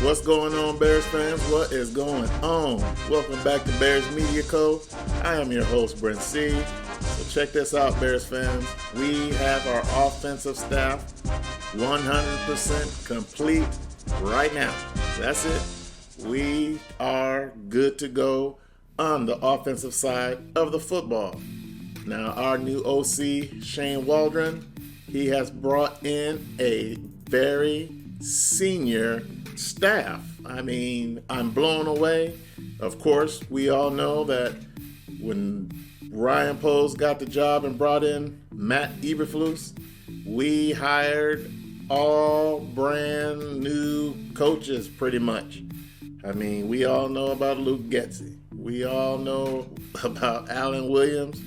What's going on, Bears fans? What is going on? Welcome back to BearsMediaCo. I am your host, Brent C. So check this out, Bears fans. We have our offensive staff 100% complete right now. That's it. We are good to go on the offensive side of the football. Now, our new OC, Shane Waldron, he has brought in a very senior staff. I mean, I'm blown away. Of course, we all know that when Ryan Poles got the job and brought in Matt Eberflus, we hired all brand new coaches pretty much. I mean, we all know about Luke Getsy. We all know about Alan Williams,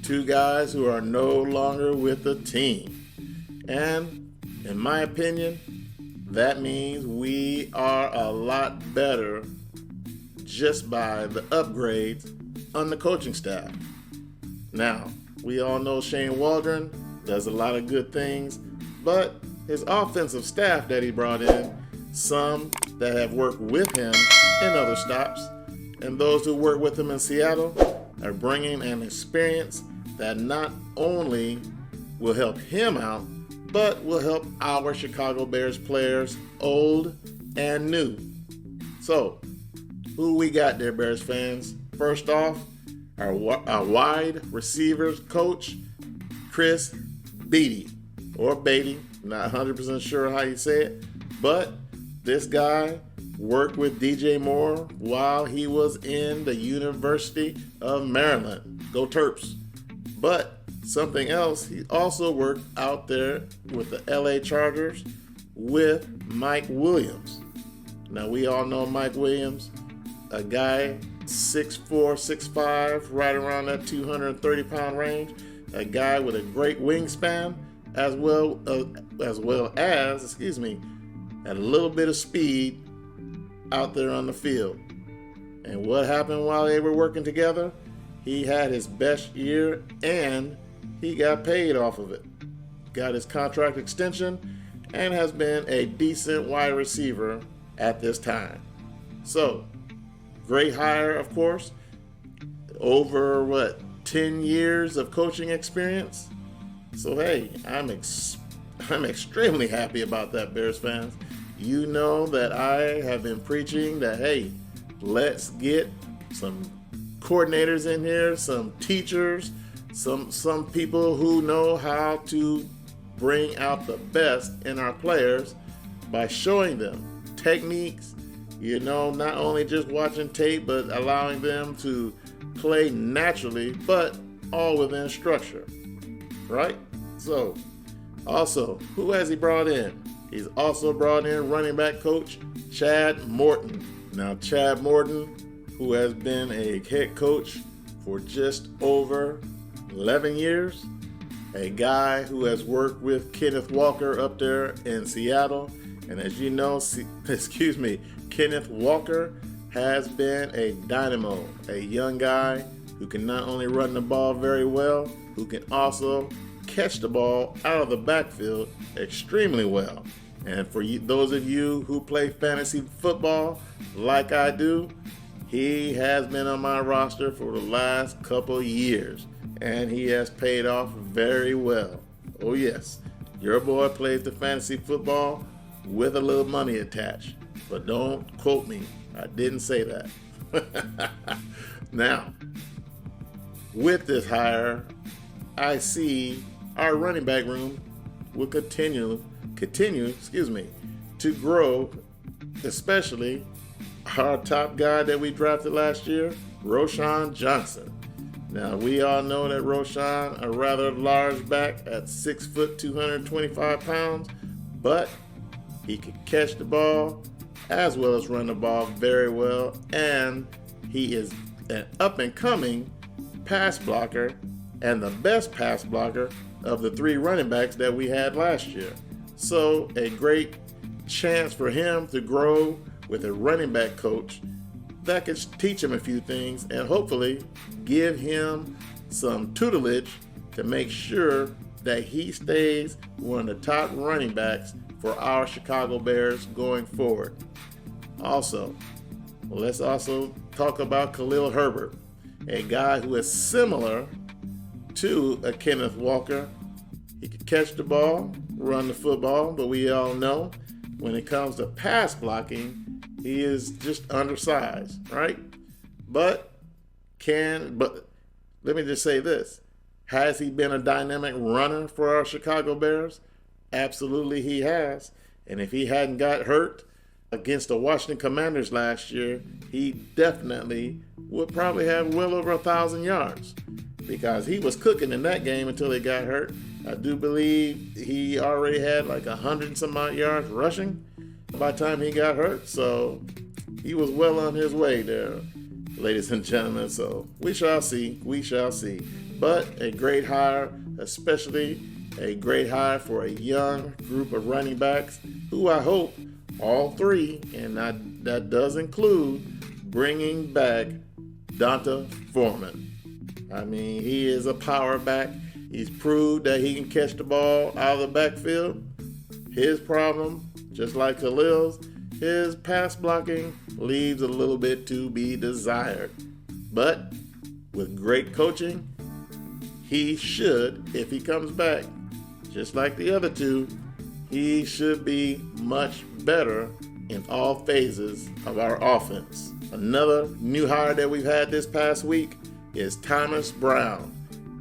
two guys who are no longer with the team. And in my opinion, that means we are a lot better just by the upgrades on the coaching staff. Now, we all know Shane Waldron does a lot of good things, but his offensive staff that he brought in, some that have worked with him in other stops, and those who work with him in Seattle are bringing an experience that not only will help him out, but will help our Chicago Bears players, old and new. So, who we got there, Bears fans? First off, our wide receivers coach, Chris Beatty, or Beatty, not 100% sure how you say it, but this guy worked with DJ Moore while he was in the University of Maryland. Go Terps. But something else, he also worked out there with the LA Chargers with Mike Williams. Now, we all know Mike Williams, a guy 6'4", 6'5", right around that 230-pound range, a guy with a great wingspan, as well as, a little bit of speed out there on the field. And what happened while they were working together? He had his best year and he got paid off of it. Got his contract extension and has been a decent wide receiver at this time. So, great hire, of course. Over 10 years of coaching experience. So hey, I'm extremely happy about that, Bears fans. You know that I have been preaching that, hey, let's get some coordinators in here, some teachers, some people who know how to bring out the best in our players by showing them techniques, not only just watching tape, but allowing them to play naturally, but all within structure, right? So, also, who has he brought in? He's also brought in running back coach Chad Morton. Now, Chad Morton, who has been a head coach for just over 11 years, a guy who has worked with Kenneth Walker up there in Seattle. And as you know, Kenneth Walker has been a dynamo, a young guy who can not only run the ball very well, who can also catch the ball out of the backfield extremely well. And for those of you who play fantasy football like I do, he has been on my roster for the last couple years, and he has paid off very well. Oh yes, your boy plays the fantasy football with a little money attached, but don't quote me. I didn't say that. Now, with this hire, I see our running back room will continue to grow, especially our top guy that we drafted last year, Roschon Johnson. Now, we all know that Roschon, a rather large back at 6 foot, 225 pounds, but he can catch the ball as well as run the ball very well, and he is an up-and-coming pass blocker and the best pass blocker of the 3 running backs that we had last year. So a great chance for him to grow with a running back coach that can teach him a few things and hopefully give him some tutelage to make sure that he stays one of the top running backs for our Chicago Bears going forward. Also, let's also talk about Khalil Herbert, a guy who is similar to a Kenneth Walker. He could catch the ball, run the football, but we all know when it comes to pass blocking, he is just undersized, right? But let me just say this. Has he been a dynamic runner for our Chicago Bears? Absolutely he has. And if he hadn't got hurt against the Washington Commanders last year, he definitely would probably have well over 1,000 yards because he was cooking in that game until he got hurt. I do believe he already had like 100 and some odd yards rushing by the time he got hurt. So he was well on his way there, ladies and gentlemen. So we shall see. We shall see. But a great hire, especially a great hire for a young group of running backs who I hope all three, and that does include bringing back Donta Foreman. I mean, he is a power back. He's proved that he can catch the ball out of the backfield. His problem, just like Khalil's, his pass blocking leaves a little bit to be desired. But with great coaching, he should, if he comes back, just like the other two, he should be much better in all phases of our offense. Another new hire that we've had this past week is Thomas Brown,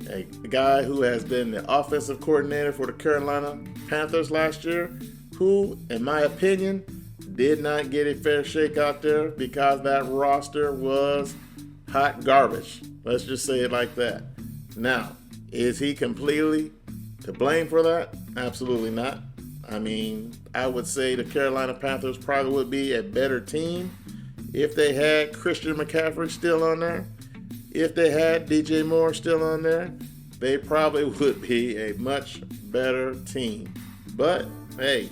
a guy who has been the offensive coordinator for the Carolina Panthers last year, who, in my opinion, did not get a fair shake out there because that roster was hot garbage. Let's just say it like that. Now, is he completely to blame for that? Absolutely not. I mean, I would say the Carolina Panthers probably would be a better team if they had Christian McCaffrey still on there. If they had DJ Moore still on there, they probably would be a much better team. But, hey,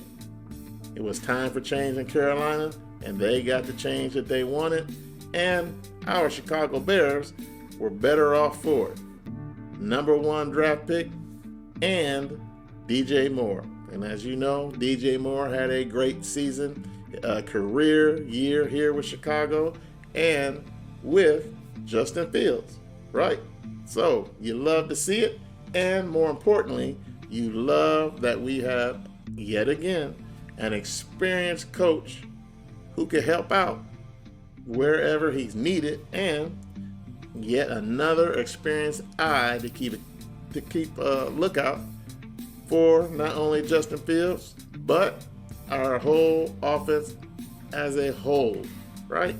it was time for change in Carolina, and they got the change that they wanted, and our Chicago Bears were better off for it. Number 1 draft pick and DJ Moore. And as you know, DJ Moore had a great season, a career year here with Chicago and with Justin Fields, right? So you love to see it. And more importantly, you love that we have, yet again, an experienced coach who can help out wherever he's needed, and yet another experienced eye to keep a lookout for not only Justin Fields, but our whole offense as a whole, right?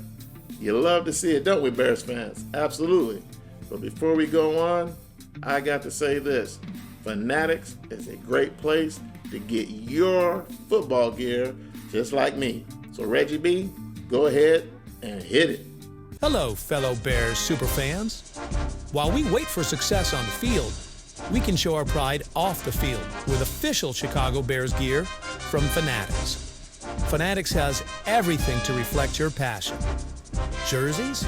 You love to see it, don't we, Bears fans? Absolutely. But before we go on, I got to say this. Fanatics is a great place to get your football gear just like me. So Reggie B, go ahead and hit it. Hello, fellow Bears superfans. While we wait for success on the field, we can show our pride off the field with official Chicago Bears gear from Fanatics. Fanatics has everything to reflect your passion. Jerseys,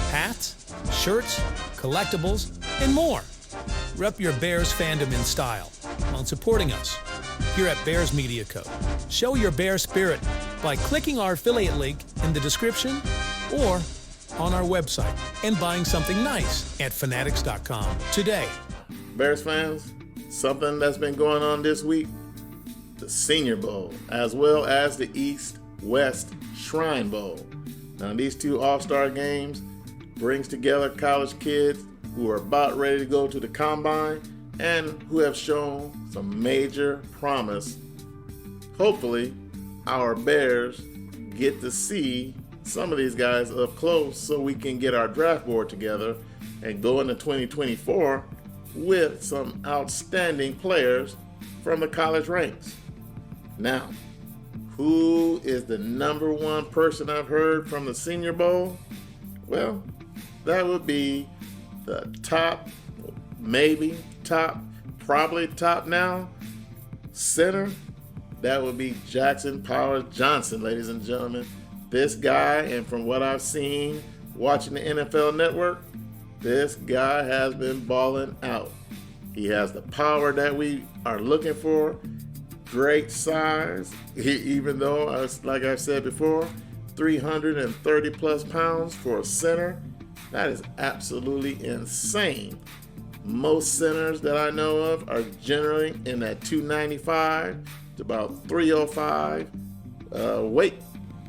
hats, shirts, collectibles, and more. Rep your Bears fandom in style while supporting us here at BearsMediaCo. Show your Bear spirit by clicking our affiliate link in the description or on our website and buying something nice at fanatics.com today. Bears fans, something that's been going on this week, the Senior Bowl, as well as the East-West Shrine Bowl. Now, these two all-star games brings together college kids who are about ready to go to the combine and who have shown some major promise. Hopefully, our Bears get to see some of these guys up close so we can get our draft board together and go into 2024 with some outstanding players from the college ranks. Now, who is the number 1 person I've heard from the Senior Bowl? Well, that would be the probably top now center. That would be Jackson Powers Johnson, ladies and gentlemen. This guy, and from what I've seen watching the NFL Network, this guy has been balling out. He has the power that we are looking for, great size, even though, like I said before, 330 plus pounds for a center. That is absolutely insane. Most centers that I know of are generally in that 295 to about 305 weight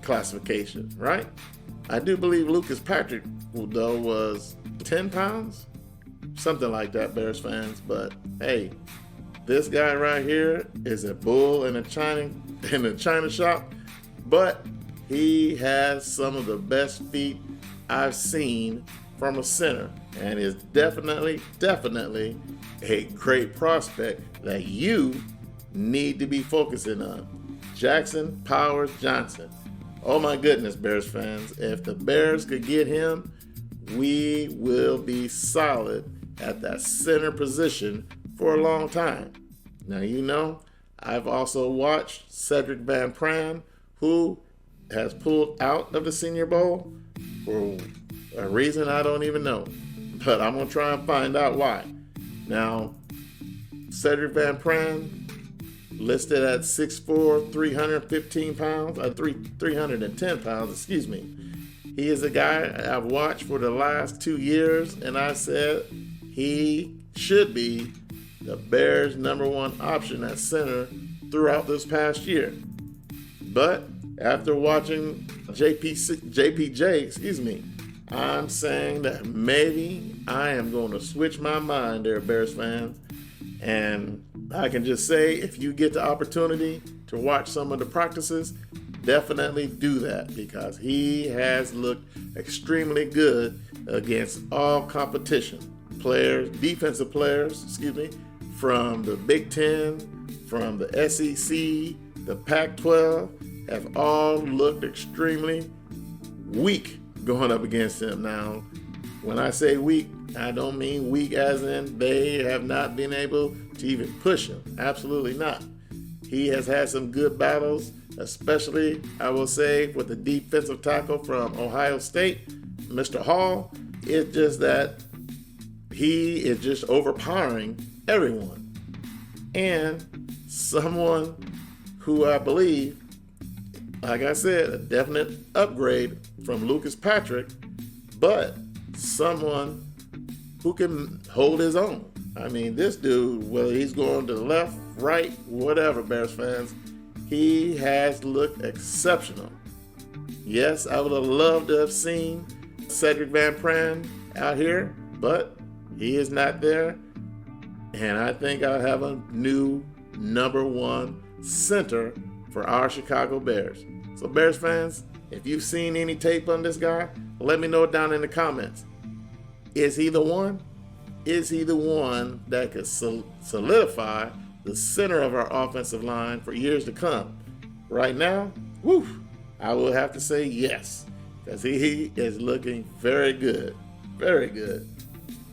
classification, right? I do believe Lucas Patrick, though, was 10 pounds, something like that, Bears fans. But hey, this guy right here is a bull in a china shop, but he has some of the best feet I've seen from a center, and is definitely a great prospect that you need to be focusing on. Jackson Powers Johnson. Oh my goodness, Bears fans. If the Bears could get him, we will be solid at that center position for a long time. Now, you know, I've also watched Cedric Van Pran, who has pulled out of the Senior Bowl for a reason I don't even know. But I'm going to try and find out why. Now, Cedric Van Pran, listed at 6'4", 315 pounds, 310 pounds, excuse me. He is a guy I've watched for the last 2 years, and I said he should be the Bears' #1 option at center throughout this past year. But after watching JPJ, I'm saying that maybe I am going to switch my mind there, Bears fans. And I can just say, if you get the opportunity to watch some of the practices, definitely do that, because he has looked extremely good against all competition. Defensive players, from the Big Ten, from the SEC, the Pac-12, have all looked extremely weak going up against him. Now, when I say weak, I don't mean weak as in they have not been able to even push him. Absolutely not. He has had some good battles, especially, I will say, with the defensive tackle from Ohio State, Mr. Hall. It's just that he is just overpowering everyone. And someone who I believe, like I said, a definite upgrade from Lucas Patrick, but someone who can hold his own. I mean, this dude, whether he's going to the left, right, whatever, Bears fans, he has looked exceptional. Yes, I would have loved to have seen Cedric Van Pran out here, but he is not there. And I think I'll have a new #1 center for our Chicago Bears. So Bears fans, if you've seen any tape on this guy, let me know down in the comments. Is he the one? Is he the one that could solidify the center of our offensive line for years to come? Right now, I will have to say yes, because he is looking very good. Very good.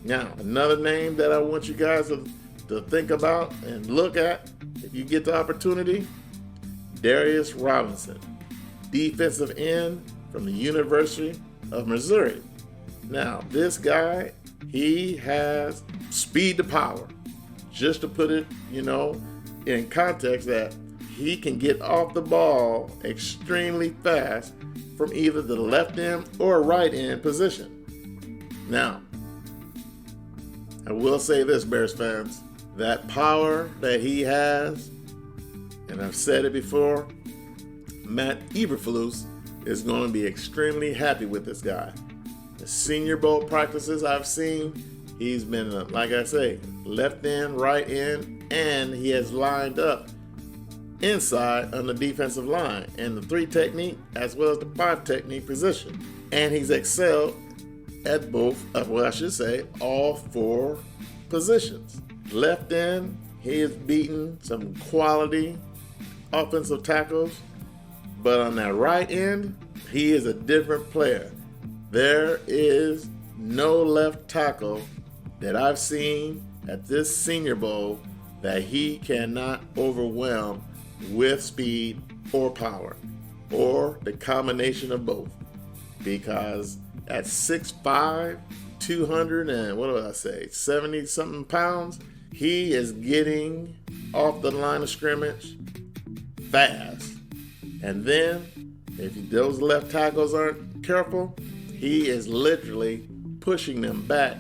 Now, another name that I want you guys to think about and look at, if you get the opportunity, Darius Robinson, defensive end from the University of Missouri. Now, this guy, he has speed to power. Just to put it, in context, that he can get off the ball extremely fast from either the left end or right end position. Now, I will say this, Bears fans, that power that he has, and I've said it before, Matt Eberflus is going to be extremely happy with this guy. The Senior Bowl practices I've seen, he's been, like I say, left end, right end, and he has lined up inside on the defensive line in the 3 technique as well as the 5 technique position. And he's excelled at both, all 4 positions. Left end, he has beaten some quality offensive tackles, but on that right end, he is a different player. There is no left tackle that I've seen at this Senior Bowl that he cannot overwhelm with speed or power, or the combination of both. Because at 6'5", 70-something pounds, he is getting off the line of scrimmage fast. And then If those left tackles aren't careful, he is literally pushing them back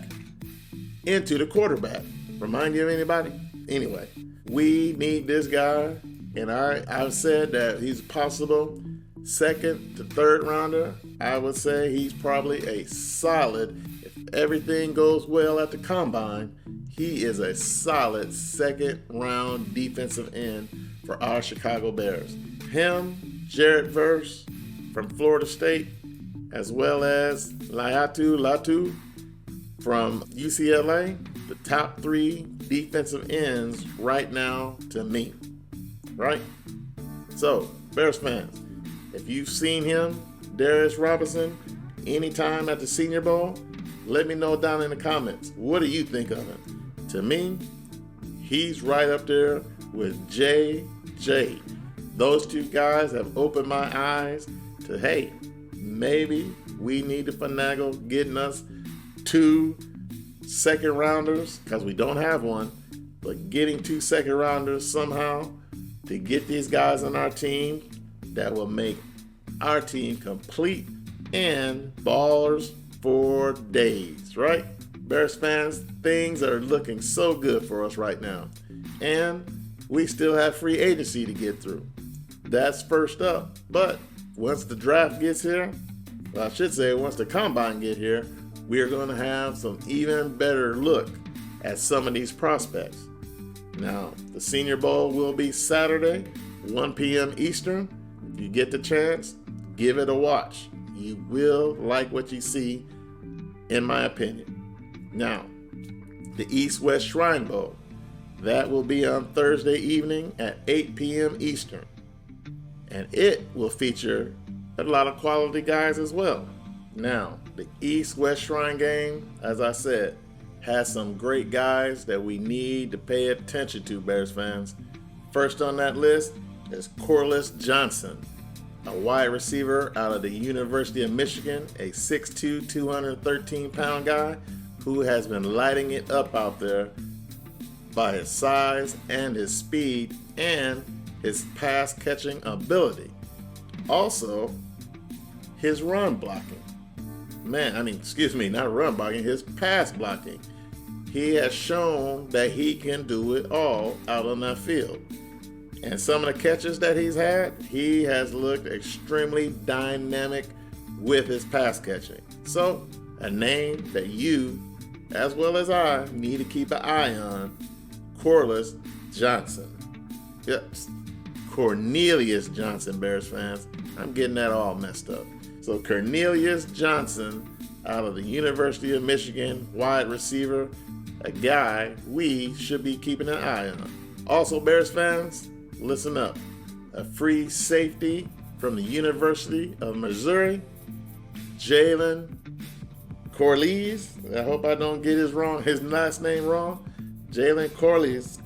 into the quarterback. Remind you of anybody? Anyway, we need this guy, and I've said that he's possible second to third rounder. I would say he's probably a solid, if everything goes well at the combine, he is a solid second round defensive end for our Chicago Bears. Him, Jared Verse from Florida State, as well as Latu from UCLA, the top three defensive ends right now to me, right? So, Bears fans, if you've seen him, Darius Robinson, anytime at the Senior Bowl, let me know down in the comments. What do you think of him? To me, he's right up there with JJ. Those two guys have opened my eyes to, hey, maybe we need to finagle getting us 2 second rounders, because we don't have one, but getting 2 second rounders somehow to get these guys on our team that will make our team complete and ballers for days, right? Bears fans, things are looking so good for us right now. And we still have free agency to get through. That's first up. But once the draft gets here, well, I should say once the combine get here, we are going to have some even better look at some of these prospects. Now, the Senior Bowl will be Saturday, 1 p.m. Eastern. If you get the chance, give it a watch. You will like what you see, in my opinion. Now, the East-West Shrine Bowl. That will be on Thursday evening at 8 p.m. Eastern. And it will feature a lot of quality guys as well. Now, the East-West Shrine game, as I said, has some great guys that we need to pay attention to, Bears fans. First on that list is Corliss Johnson, a wide receiver out of the University of Michigan, a 6'2", 213-pound guy who has been lighting it up out there by his size and his speed and his pass-catching ability. Also, his run blocking. Not run blocking, his pass blocking. He has shown that he can do it all out on that field. And some of the catches that he's had, he has looked extremely dynamic with his pass catching. So, a name that you, as well as I, need to keep an eye on, Corliss Johnson. Yes, Cornelius Johnson, Bears fans. I'm getting that all messed up. So Cornelius Johnson out of the University of Michigan, wide receiver, a guy we should be keeping an eye on. Also, Bears fans, listen up. A free safety from the University of Missouri, Jalen Corliss. I hope I don't get his last name wrong. Jalen Corliss,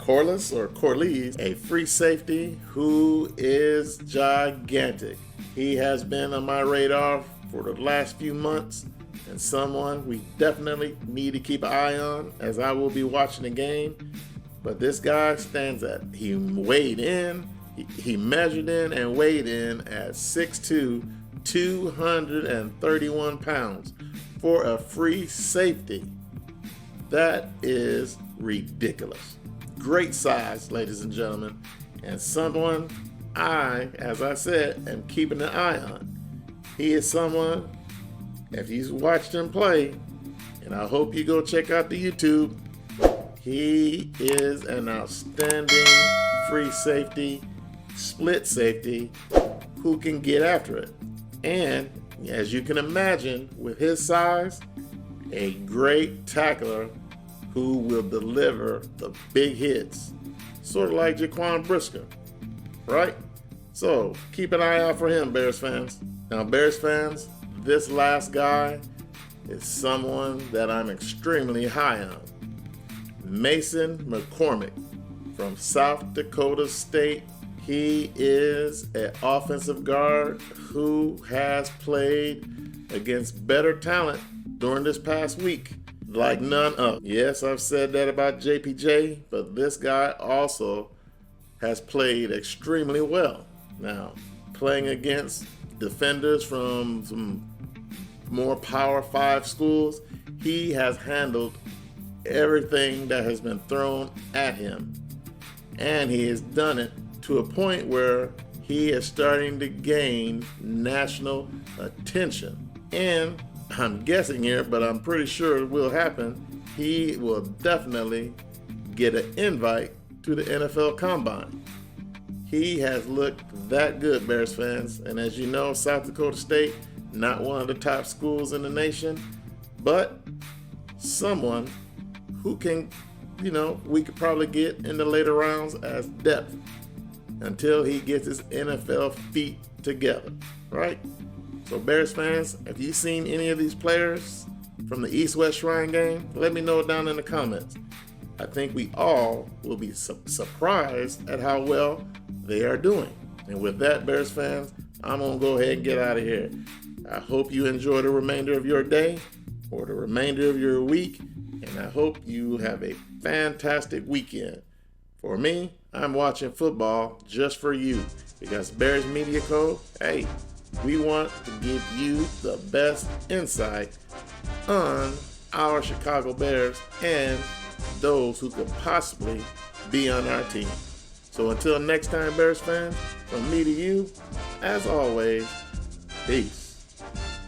a free safety who is gigantic. He has been on my radar for the last few months and someone we definitely need to keep an eye on as I will be watching the game. But this guy he measured in and weighed in at 6'2", 231 pounds for a free safety. That is ridiculous. Great size, ladies and gentlemen, and someone as I said, am keeping an eye on. He is someone, if you've watched him play, and I hope you go check out the YouTube, he is an outstanding free safety, split safety, who can get after it. And as you can imagine, with his size, a great tackler who will deliver the big hits, sort of like Jaquan Brisker, right? So keep an eye out for him, Bears fans. Now, Bears fans, this last guy is someone that I'm extremely high on. Mason McCormick from South Dakota State. He is an offensive guard who has played against better talent during this past week like none other. Yes, I've said that about JPJ, but this guy also has played extremely well. Now, playing against defenders from some more Power 5 schools. He has handled everything that has been thrown at him. And he has done it to a point where he is starting to gain national attention. And I'm guessing here, but I'm pretty sure it will happen. He will definitely get an invite to the NFL Combine. He has looked that good, Bears fans. And as you know, South Dakota State, not one of the top schools in the nation, but someone who can, we could probably get in the later rounds as depth until he gets his NFL feet together, right? So Bears fans, if you've seen any of these players from the East-West Shrine game, let me know down in the comments. I think we all will be surprised at how well they are doing. And with that, Bears fans, I'm going to go ahead and get out of here. I hope you enjoy the remainder of your day or the remainder of your week, and I hope you have a fantastic weekend. For me, I'm watching football just for you because BearsMediaCo, hey, we want to give you the best insight on our Chicago Bears and those who could possibly be on our team. So until next time, Bears fans, from me to you, as always, peace.